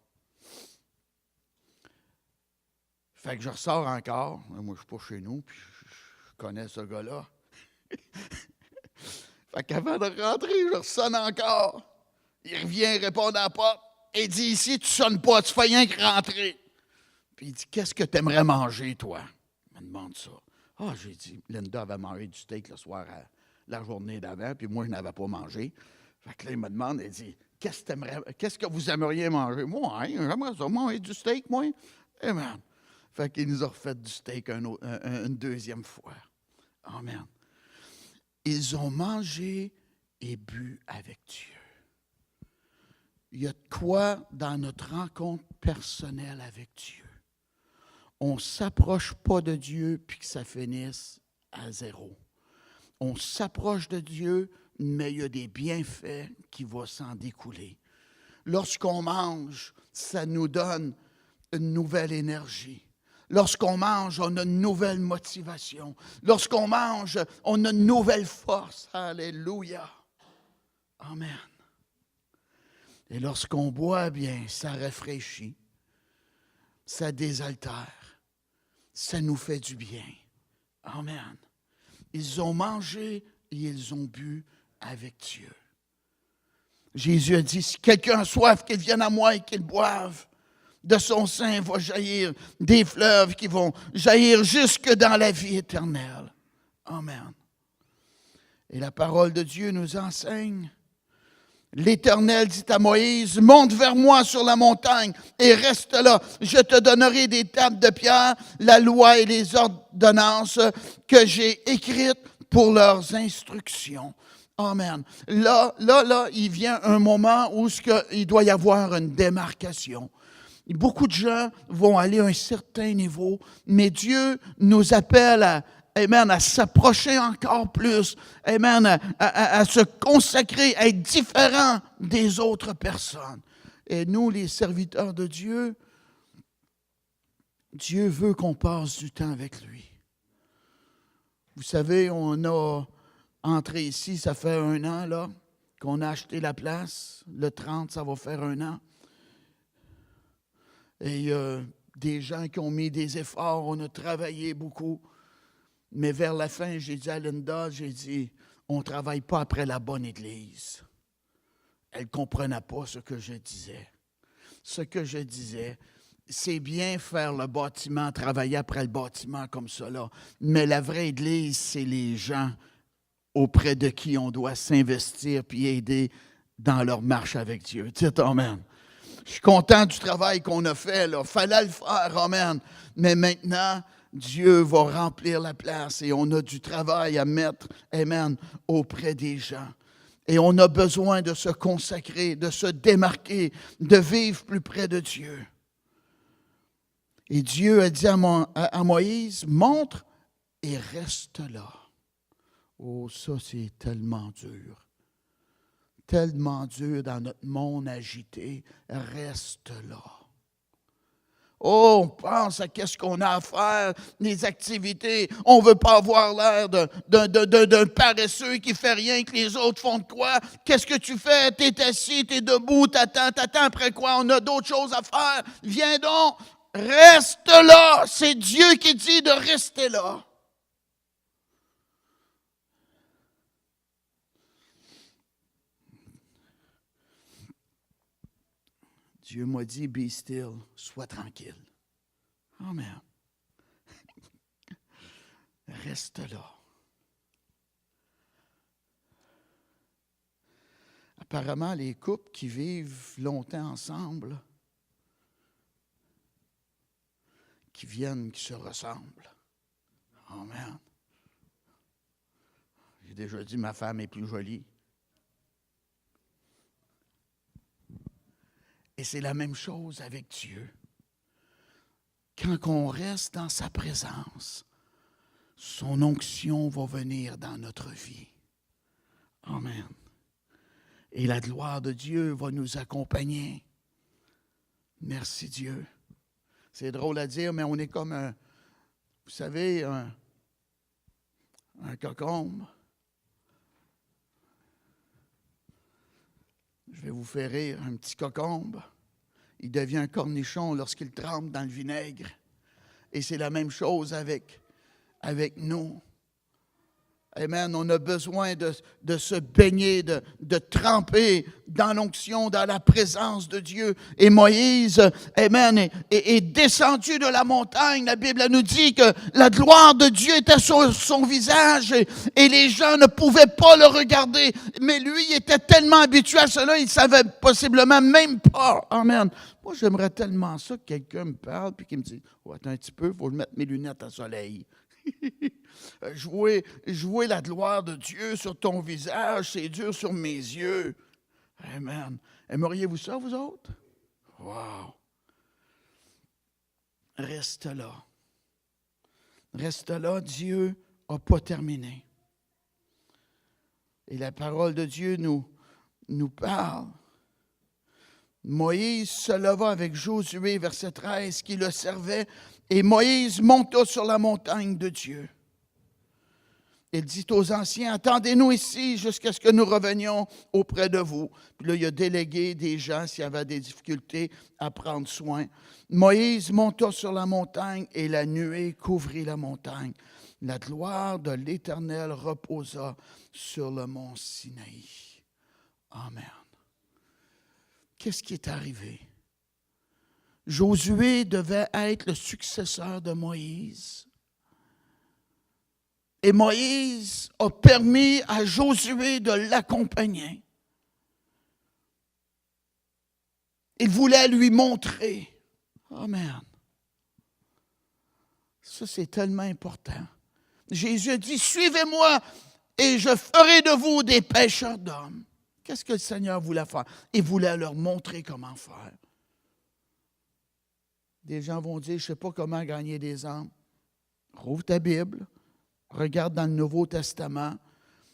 Fait que je ressors encore. Moi, je ne suis pas chez nous, puis je connais ce gars-là. Fait qu'avant de rentrer, je ressonne encore. Il revient répondre à la porte. Et il dit, ici, tu ne sonnes pas, tu fais rien que rentrer. Puis il dit, qu'est-ce que tu aimerais manger, toi? Il me demande ça. Ah, j'ai dit, Linda avait mangé du steak le soir, la journée d'avant, puis moi, je n'avais pas mangé. Fait que là, il me demande, il dit, qu'est-ce que vous aimeriez manger? Moi, hein, j'aimerais ça manger du steak, moi. Amen. Fait qu'il nous a refait du steak une deuxième fois. Amen. Ils ont mangé et bu avec Dieu. Il y a de quoi dans notre rencontre personnelle avec Dieu. On ne s'approche pas de Dieu puis que ça finisse à zéro. On s'approche de Dieu, mais il y a des bienfaits qui vont s'en découler. Lorsqu'on mange, ça nous donne une nouvelle énergie. Lorsqu'on mange, on a une nouvelle motivation. Lorsqu'on mange, on a une nouvelle force. Alléluia. Amen. Et lorsqu'on boit, bien, ça rafraîchit, ça désaltère. ça nous fait du bien. Amen. Ils ont mangé et ils ont bu avec Dieu. Jésus a dit, si quelqu'un a soif, qu'il vienne à moi et qu'il boive. De son sein va jaillir des fleuves qui vont jaillir jusque dans la vie éternelle. Amen. Et la parole de Dieu nous enseigne. L'Éternel dit à Moïse, monte vers moi sur la montagne et reste là. Je te donnerai des tables de pierre, la loi et les ordonnances que j'ai écrites pour leurs instructions. Amen. Là, il vient un moment où il doit y avoir une démarcation. Beaucoup de gens vont aller à un certain niveau, mais Dieu nous appelle à s'approcher encore plus, amen, à se consacrer, à être différent des autres personnes. Et nous, les serviteurs de Dieu, Dieu veut qu'on passe du temps avec lui. Vous savez, on a entré ici, ça fait 1 an, là, qu'on a acheté la place. Le 30, ça va faire 1 an. Et des gens qui ont mis des efforts, on a travaillé beaucoup. Mais vers la fin, j'ai dit à Linda, on ne travaille pas après la bonne église. Elle ne comprenait pas ce que je disais. Ce que je disais, c'est bien faire le bâtiment, travailler après le bâtiment comme ça, là. Mais la vraie église, c'est les gens auprès de qui on doit s'investir puis aider dans leur marche avec Dieu. Dites amen. Je suis content du travail qu'on a fait, là. Fallait le faire, amen. Mais maintenant, Dieu va remplir la place et on a du travail à mettre, amen, auprès des gens. Et on a besoin de se consacrer, de se démarquer, de vivre plus près de Dieu. Et Dieu a dit à Moïse, monte et reste là. Oh, ça c'est tellement dur. Tellement dur dans notre monde agité, reste là. Oh, on pense à qu'est-ce qu'on a à faire, les activités. On ne veut pas avoir l'air d'un paresseux qui ne fait rien, que les autres font de quoi. Qu'est-ce que tu fais? Tu es assis, tu es debout, t'attends après quoi? On a d'autres choses à faire. Viens donc, reste là. C'est Dieu qui dit de rester là. Dieu m'a dit, be still, sois tranquille. Amen. Reste là. Apparemment, les couples qui vivent longtemps ensemble, qui se ressemblent. Amen. J'ai déjà dit, ma femme est plus jolie. Et c'est la même chose avec Dieu. Quand on reste dans sa présence, son onction va venir dans notre vie. Amen. Et la gloire de Dieu va nous accompagner. Merci Dieu. C'est drôle à dire, mais on est comme un cocombe. Je vais vous faire rire, un petit cocombe. Il devient un cornichon lorsqu'il trempe dans le vinaigre. Et c'est la même chose avec nous. Amen. On a besoin de se baigner, de tremper dans l'onction, dans la présence de Dieu. Et Moïse, amen, est descendu de la montagne. La Bible nous dit que la gloire de Dieu était sur son visage et les gens ne pouvaient pas le regarder. Mais lui, il était tellement habitué à cela, il ne savait possiblement même pas. Amen. Moi, j'aimerais tellement ça que quelqu'un me parle et qu'il me dise, oh, attends un petit peu, il faut mettre mes lunettes à soleil. Jouer la gloire de Dieu sur ton visage, c'est dur sur mes yeux. Amen. Aimeriez-vous ça, vous autres? Wow! Reste là. Reste là, Dieu n'a pas terminé. Et la parole de Dieu nous parle. Moïse se leva avec Josué, verset 13, qui le servait, et Moïse monta sur la montagne de Dieu. Il dit aux anciens, attendez-nous ici jusqu'à ce que nous revenions auprès de vous. Puis là, il a délégué des gens s'il y avait des difficultés à prendre soin. Moïse monta sur la montagne et la nuée couvrit la montagne. La gloire de l'Éternel reposa sur le mont Sinaï. Amen. Qu'est-ce qui est arrivé? Josué devait être le successeur de Moïse. Et Moïse a permis à Josué de l'accompagner. Il voulait lui montrer. Amen. Ça, c'est tellement important. Jésus a dit, suivez-moi et je ferai de vous des pêcheurs d'hommes. Qu'est-ce que le Seigneur voulait faire? Il voulait leur montrer comment faire. Des gens vont dire, je ne sais pas comment gagner des âmes. Rouvre ta Bible. Regarde dans le Nouveau Testament,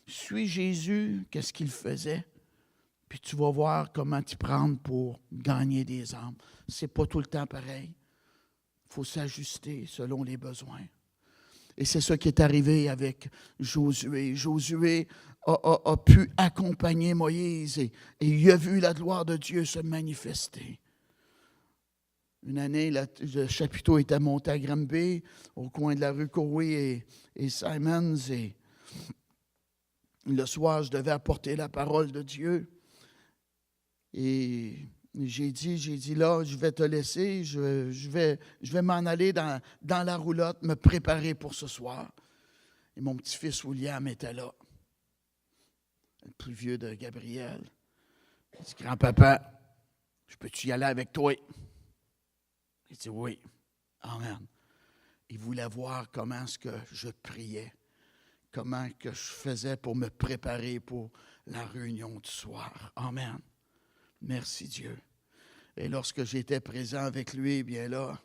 suis Jésus, qu'est-ce qu'il faisait, puis tu vas voir comment t'y prendre pour gagner des âmes. Ce n'est pas tout le temps pareil. Il faut s'ajuster selon les besoins. Et c'est ce qui est arrivé avec Josué. Josué a pu accompagner Moïse et il a vu la gloire de Dieu se manifester. Une année, le chapiteau était monté à Granby, au coin de la rue Cowey et Simons. Et le soir, je devais apporter la parole de Dieu. Et j'ai dit, là, je vais te laisser, je vais m'en aller dans la roulotte, me préparer pour ce soir. Et mon petit-fils William était là, le plus vieux de Gabriel. Il dit, grand-papa, je peux-tu y aller avec toi? Il dit oui. Amen. Il voulait voir comment est-ce que je priais, comment que je faisais pour me préparer pour la réunion du soir. Amen. Merci Dieu. Et lorsque j'étais présent avec lui, bien là,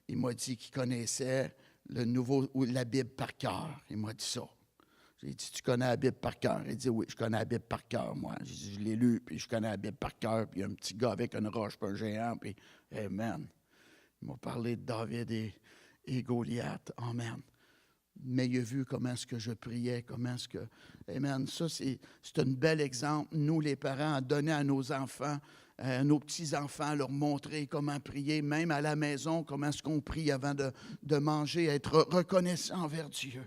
il m'a dit qu'il connaissait la Bible par cœur. Il m'a dit ça. J'ai dit, tu connais la Bible par cœur? Il dit, oui, je connais la Bible par cœur, moi. J'ai dit, je l'ai lu, puis je connais la Bible par cœur. Puis il y a un petit gars avec une roche, puis un géant, puis amen. Il m'a parlé de David et Goliath. Amen. Mais il a vu comment est-ce que je priais, comment est-ce que... Amen. Ça, c'est un bel exemple. Nous, les parents, à donner à nos enfants, à nos petits-enfants, leur montrer comment prier, même à la maison, comment est-ce qu'on prie avant de manger, être reconnaissant envers Dieu.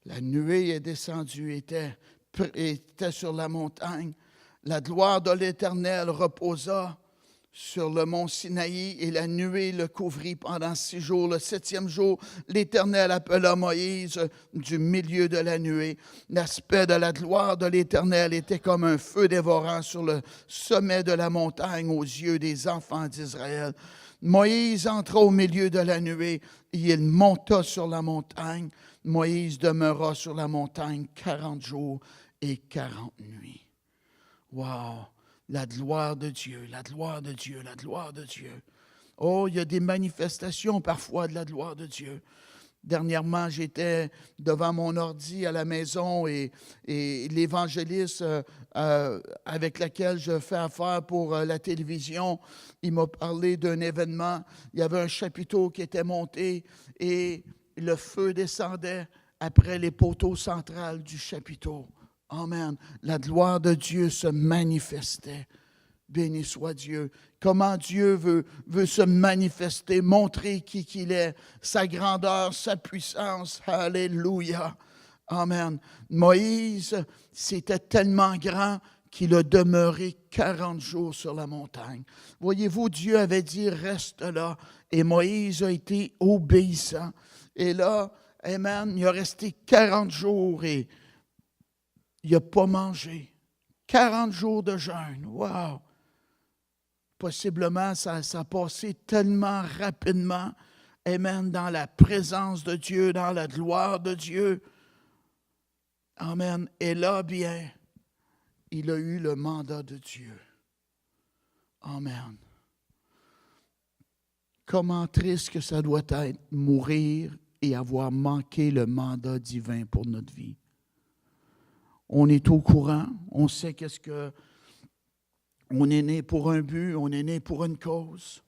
La nuée est descendue, était sur la montagne. La gloire de l'Éternel reposa sur le mont Sinaï, et la nuée le couvrit pendant 6 jours. Le 7e jour, l'Éternel appela Moïse du milieu de la nuée. L'aspect de la gloire de l'Éternel était comme un feu dévorant sur le sommet de la montagne aux yeux des enfants d'Israël. Moïse entra au milieu de la nuée et il monta sur la montagne. Moïse demeura sur la montagne 40 jours et 40 nuits. Wow! La gloire de Dieu, la gloire de Dieu, la gloire de Dieu. Oh, il y a des manifestations parfois de la gloire de Dieu. Dernièrement, j'étais devant mon ordi à la maison et l'évangéliste avec lequel je fais affaire pour la télévision, il m'a parlé d'un événement. Il y avait un chapiteau qui était monté et le feu descendait après les poteaux centrales du chapiteau. Amen. La gloire de Dieu se manifestait. Béni soit Dieu. Comment Dieu veut se manifester, montrer qui qu'il est, sa grandeur, sa puissance. Alléluia. Amen. Moïse, c'était tellement grand qu'il a demeuré 40 jours sur la montagne. Voyez-vous, Dieu avait dit, reste là. Et Moïse a été obéissant. Et là, amen, il a resté 40 jours et il n'a pas mangé. 40 jours de jeûne. Wow! Possiblement, ça a passé tellement rapidement. Amen. Dans la présence de Dieu, dans la gloire de Dieu. Amen. Et là, bien, il a eu le mandat de Dieu. Amen. Comment triste que ça doit être, mourir et avoir manqué le mandat divin pour notre vie. On est au courant, on sait qu'est-ce que... On est né pour un but, on est né pour une cause.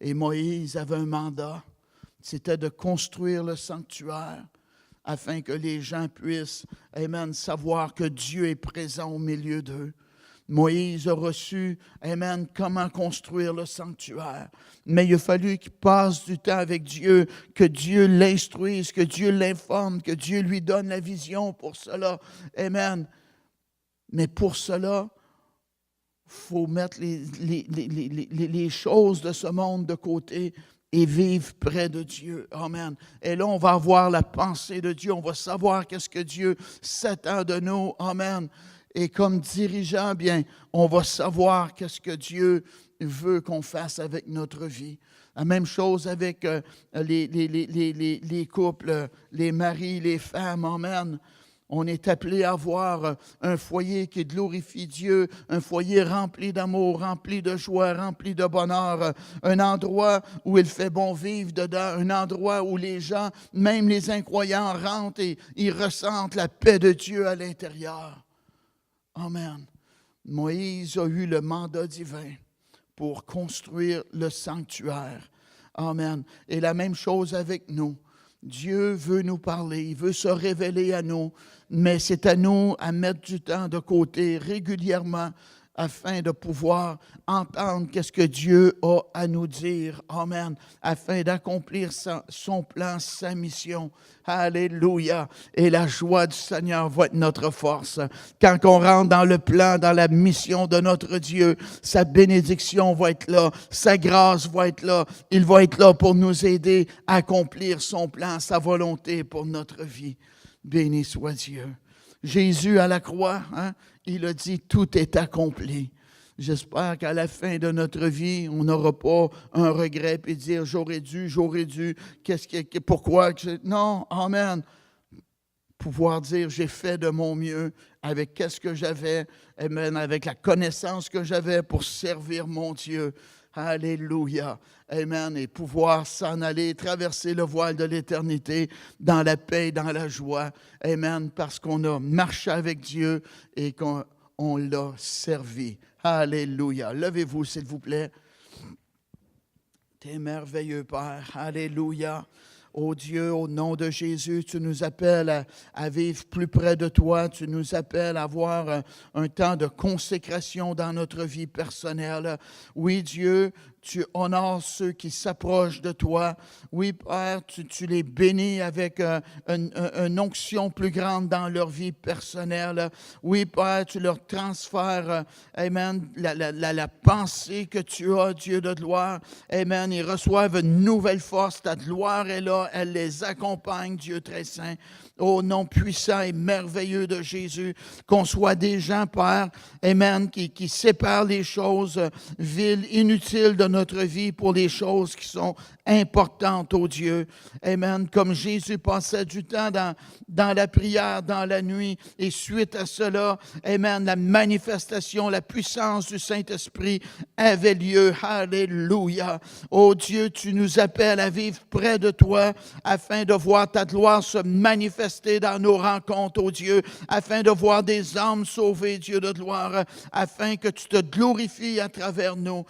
Et Moïse avait un mandat. c'était de construire le sanctuaire afin que les gens puissent, amen, savoir que Dieu est présent au milieu d'eux. Moïse a reçu, amen, comment construire le sanctuaire. Mais il a fallu qu'il passe du temps avec Dieu, que Dieu l'instruise, que Dieu l'informe, que Dieu lui donne la vision pour cela. Amen. Mais pour cela, il faut mettre les choses de ce monde de côté et vivre près de Dieu. Amen. Et là, on va avoir la pensée de Dieu. On va savoir qu'est-ce que Dieu s'attend de nous. Amen. Et comme dirigeant, bien, on va savoir qu'est-ce que Dieu veut qu'on fasse avec notre vie. La même chose avec les couples, les maris, les femmes. Amen. On est appelé à avoir un foyer qui glorifie Dieu, un foyer rempli d'amour, rempli de joie, rempli de bonheur, un endroit où il fait bon vivre dedans, un endroit où les gens, même les incroyants, rentrent et ils ressentent la paix de Dieu à l'intérieur. Amen. Moïse a eu le mandat divin pour construire le sanctuaire. Amen. Et la même chose avec nous. Dieu veut nous parler, il veut se révéler à nous, mais c'est à nous à mettre du temps de côté régulièrement afin de pouvoir entendre qu'est-ce que Dieu a à nous dire. Amen. Afin d'accomplir son plan, sa mission. Alléluia. Et la joie du Seigneur va être notre force. Quand on rentre dans le plan, dans la mission de notre Dieu, sa bénédiction va être là, sa grâce va être là. Il va être là pour nous aider à accomplir son plan, sa volonté pour notre vie. Béni soit Dieu. Jésus à la croix, il a dit, tout est accompli. J'espère qu'à la fin de notre vie, on n'aura pas un regret et dire, j'aurais dû, pourquoi? Non, amen. Pouvoir dire, j'ai fait de mon mieux avec qu'est-ce que j'avais, amen, avec la connaissance que j'avais pour servir mon Dieu. Alléluia. Amen. Et pouvoir s'en aller, traverser le voile de l'éternité dans la paix, dans la joie. Amen. Parce qu'on a marché avec Dieu et qu'on l'a servi. Alléluia. Levez-vous, s'il vous plaît. T'es merveilleux, Père. Alléluia. Oh Dieu, au nom de Jésus, tu nous appelles à vivre plus près de toi. Tu nous appelles à avoir un temps de consécration dans notre vie personnelle. Oui, Dieu, tu honores ceux qui s'approchent de toi. Oui, Père, tu les bénis avec une onction plus grande dans leur vie personnelle. Oui, Père, tu leur transfères, amen, la pensée que tu as, Dieu de gloire. Amen, ils reçoivent une nouvelle force. Ta gloire est là, elle les accompagne, Dieu très saint. Au nom puissant et merveilleux de Jésus, qu'on soit des gens, Père, amen, qui séparent les choses viles, inutiles de notre vie pour les choses qui sont importantes, ô Dieu. Amen. Comme Jésus passait du temps dans la prière, dans la nuit, et suite à cela, amen, la manifestation, la puissance du Saint-Esprit avait lieu. Alléluia. Ô Dieu, tu nous appelles à vivre près de toi afin de voir ta gloire se manifester dans nos rencontres, ô Dieu, afin de voir des âmes sauvées, Dieu de gloire, afin que tu te glorifies à travers nous.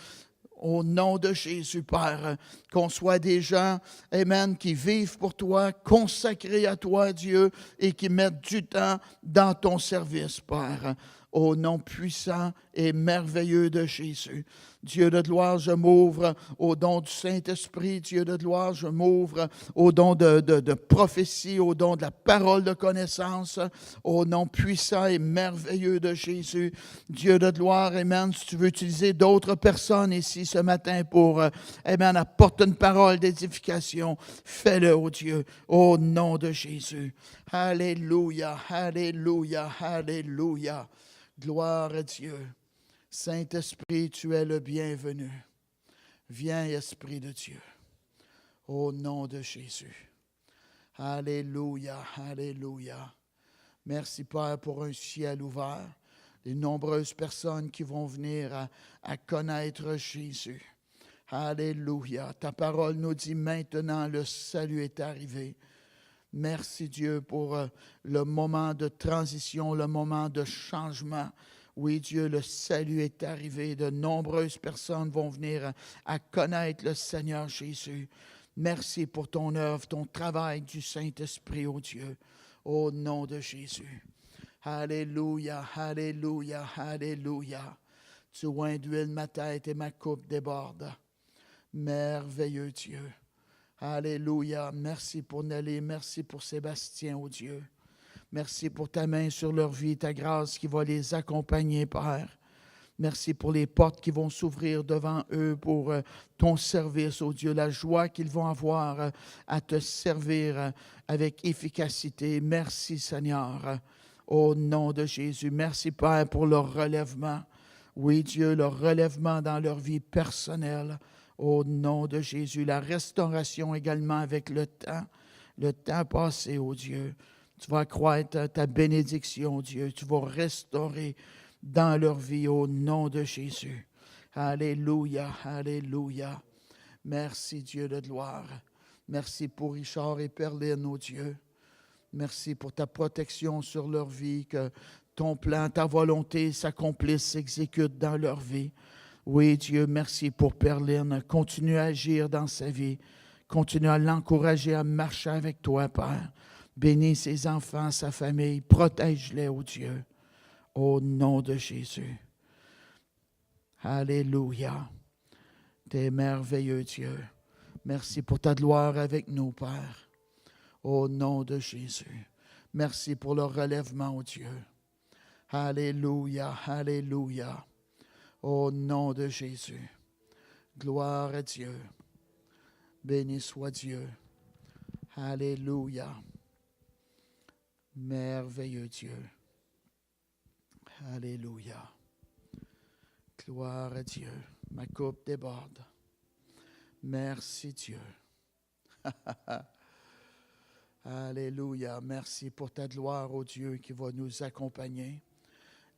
Au nom de Jésus, Père, qu'on soit des gens, amen, qui vivent pour toi, consacrés à toi, Dieu, et qui mettent du temps dans ton service, Père. Au nom puissant et merveilleux de Jésus. Dieu de gloire, je m'ouvre au don du Saint-Esprit. Dieu de gloire, je m'ouvre au don de prophétie, au don de la parole de connaissance. Au nom puissant et merveilleux de Jésus. Dieu de gloire, amen. Si tu veux utiliser d'autres personnes ici ce matin pour, amen, apporte une parole d'édification, fais-le, ô Dieu, au nom de Jésus. Alléluia, alléluia, alléluia. Gloire à Dieu. Saint-Esprit, tu es le bienvenu. Viens, Esprit de Dieu, au nom de Jésus. Alléluia, alléluia. Merci, Père, pour un ciel ouvert. Les nombreuses personnes qui vont venir à connaître Jésus. Alléluia. Ta parole nous dit maintenant, le salut est arrivé. Merci Dieu pour le moment de transition, le moment de changement. Oui Dieu, le salut est arrivé. De nombreuses personnes vont venir à connaître le Seigneur Jésus. Merci pour ton œuvre, ton travail du Saint-Esprit, ô Dieu, au nom de Jésus. Alléluia, alléluia, alléluia. Tu oins d'huile ma tête et ma coupe déborde. Merveilleux Dieu. Alléluia. Merci pour Nelly, merci pour Sébastien, ô Dieu. Merci pour ta main sur leur vie, ta grâce qui va les accompagner, Père. Merci pour les portes qui vont s'ouvrir devant eux pour ton service, ô Dieu, la joie qu'ils vont avoir à te servir avec efficacité. Merci, Seigneur, au nom de Jésus. Merci, Père, pour leur relèvement. Oui, Dieu, leur relèvement dans leur vie personnelle, au nom de Jésus. La restauration également avec le temps passé, ô Dieu. Tu vas accroître ta bénédiction, Dieu. Tu vas restaurer dans leur vie au nom de Jésus. Alléluia, alléluia. Merci Dieu de gloire. Merci pour Richard et Perline, ô Dieu. Merci pour ta protection sur leur vie, que ton plan, ta volonté s'accomplisse, s'exécute dans leur vie. Oui Dieu, merci pour Perline. Continue à agir dans sa vie. Continue à l'encourager à marcher avec toi, Père. Bénis ses enfants, sa famille. Protège-les, ô Dieu. Au nom de Jésus. Alléluia. T'es merveilleux, Dieu. Merci pour ta gloire avec nous, Père. Au nom de Jésus. Merci pour le relèvement, ô Dieu. Alléluia, alléluia. Au nom de Jésus. Gloire à Dieu. Béni soit Dieu. Alléluia. Merveilleux Dieu. Alléluia. Gloire à Dieu. Ma coupe déborde. Merci Dieu. Alléluia. Merci pour ta gloire, ô Dieu, qui va nous accompagner.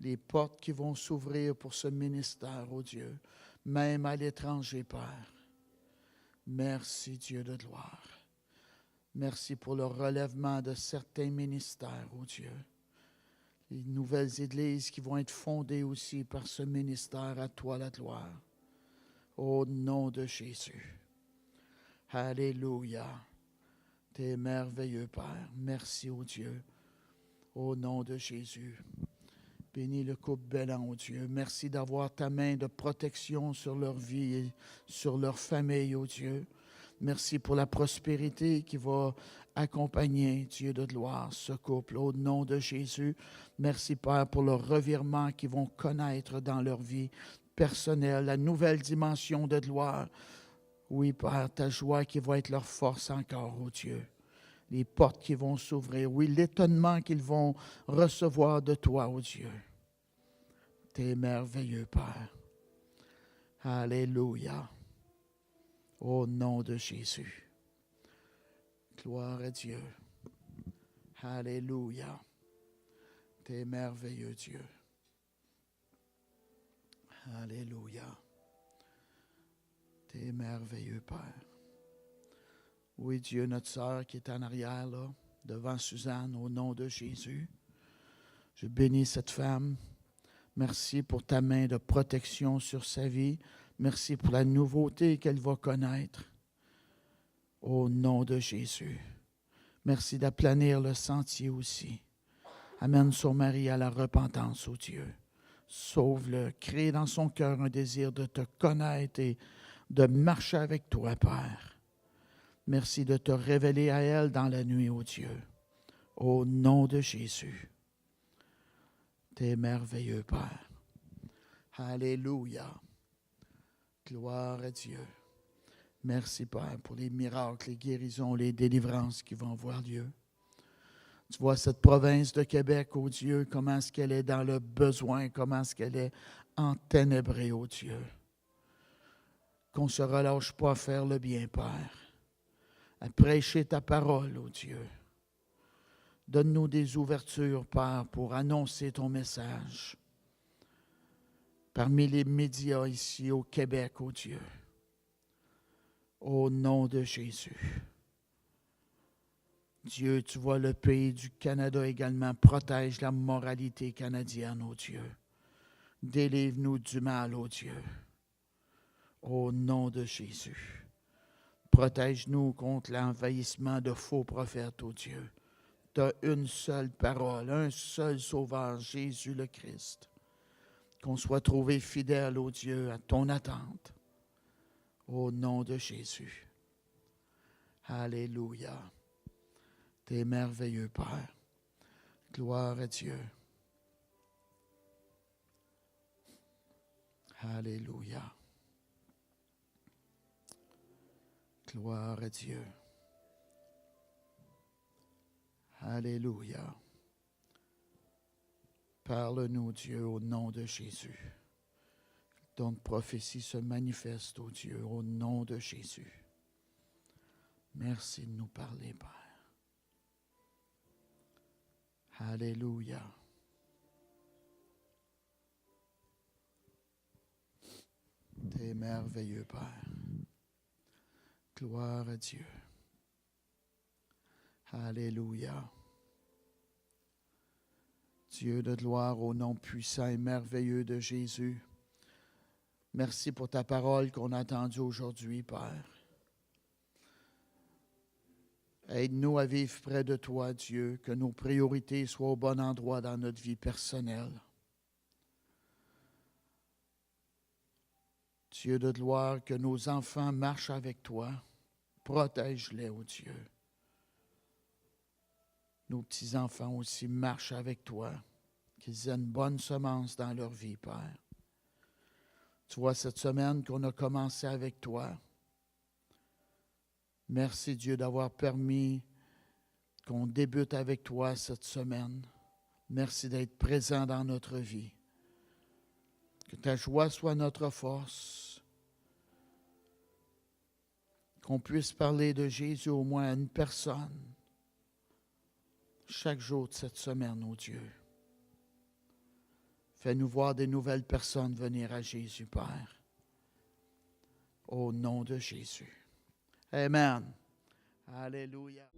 Les portes qui vont s'ouvrir pour ce ministère, ô Dieu, même à l'étranger, Père. Merci Dieu de gloire. Merci pour le relèvement de certains ministères, ô Dieu. Les nouvelles églises qui vont être fondées aussi par ce ministère, à toi la gloire. Au nom de Jésus. Alléluia. T'es merveilleux, Père. Merci, ô Dieu. Au nom de Jésus. Bénis le couple Bellan, ô Dieu. Merci d'avoir ta main de protection sur leur vie et sur leur famille, ô Dieu. Merci pour la prospérité qui va accompagner, Dieu de gloire, ce couple. Au nom de Jésus, merci, Père, pour le revirement qu'ils vont connaître dans leur vie personnelle, la nouvelle dimension de gloire. Oui, Père, ta joie qui va être leur force encore, ô Dieu. Les portes qui vont s'ouvrir. Oui, l'étonnement qu'ils vont recevoir de toi, ô Dieu. T'es merveilleux, Père. Alléluia. Au nom de Jésus. Gloire à Dieu. Alléluia. T'es merveilleux, Dieu. Alléluia. T'es merveilleux, Père. Oui, Dieu, notre sœur qui est en arrière, là, devant Suzanne, au nom de Jésus. Je bénis cette femme. Merci pour ta main de protection sur sa vie. Merci pour la nouveauté qu'elle va connaître. Au nom de Jésus. Merci d'aplanir le sentier aussi. Amène son mari à la repentance, ô Dieu. Sauve-le. Crée dans son cœur un désir de te connaître et de marcher avec toi, Père. Merci de te révéler à elle dans la nuit, ô Dieu. Au nom de Jésus. T'es merveilleux, Père. Alléluia. Gloire à Dieu. Merci, Père, pour les miracles, les guérisons, les délivrances qui vont avoir lieu. Tu vois cette province de Québec, ô Dieu, comment est-ce qu'elle est dans le besoin, comment est-ce qu'elle est enténébrée, ô Dieu. Qu'on ne se relâche pas à faire le bien, Père, à prêcher ta parole, ô Dieu. Donne-nous des ouvertures, Père, pour annoncer ton message. Parmi les médias ici au Québec, ô Dieu. Au nom de Jésus. Dieu, tu vois le pays du Canada également. Protège la moralité canadienne, ô Dieu. Délivre-nous du mal, ô Dieu. Au nom de Jésus. Protège-nous contre l'envahissement de faux prophètes, ô Dieu. Tu as une seule parole, un seul sauveur, Jésus le Christ. Qu'on soit trouvé fidèle, ô Dieu, à ton attente. Au nom de Jésus. Alléluia. Tu es merveilleux, Père. Gloire à Dieu. Alléluia. Gloire à Dieu. Alléluia. Parle-nous, Dieu, au nom de Jésus. Ton prophétie se manifeste, ô Dieu, au nom de Jésus. Merci de nous parler, Père. Alléluia. T'es merveilleux, Père. Gloire à Dieu. Alléluia. Dieu de gloire, au nom puissant et merveilleux de Jésus. Merci pour ta parole qu'on a entendue aujourd'hui, Père. Aide-nous à vivre près de toi, Dieu, que nos priorités soient au bon endroit dans notre vie personnelle. Dieu de gloire, que nos enfants marchent avec toi. Protège-les, ô Dieu. Nos petits-enfants aussi marchent avec toi. Qu'ils aient une bonne semence dans leur vie, Père. Tu vois, cette semaine qu'on a commencé avec toi, merci Dieu d'avoir permis qu'on débute avec toi cette semaine. Merci d'être présent dans notre vie. Que ta joie soit notre force. Qu'on puisse parler de Jésus au moins à une personne chaque jour de cette semaine, ô Dieu. Fais-nous voir des nouvelles personnes venir à Jésus, Père. Au nom de Jésus. Amen. Alléluia.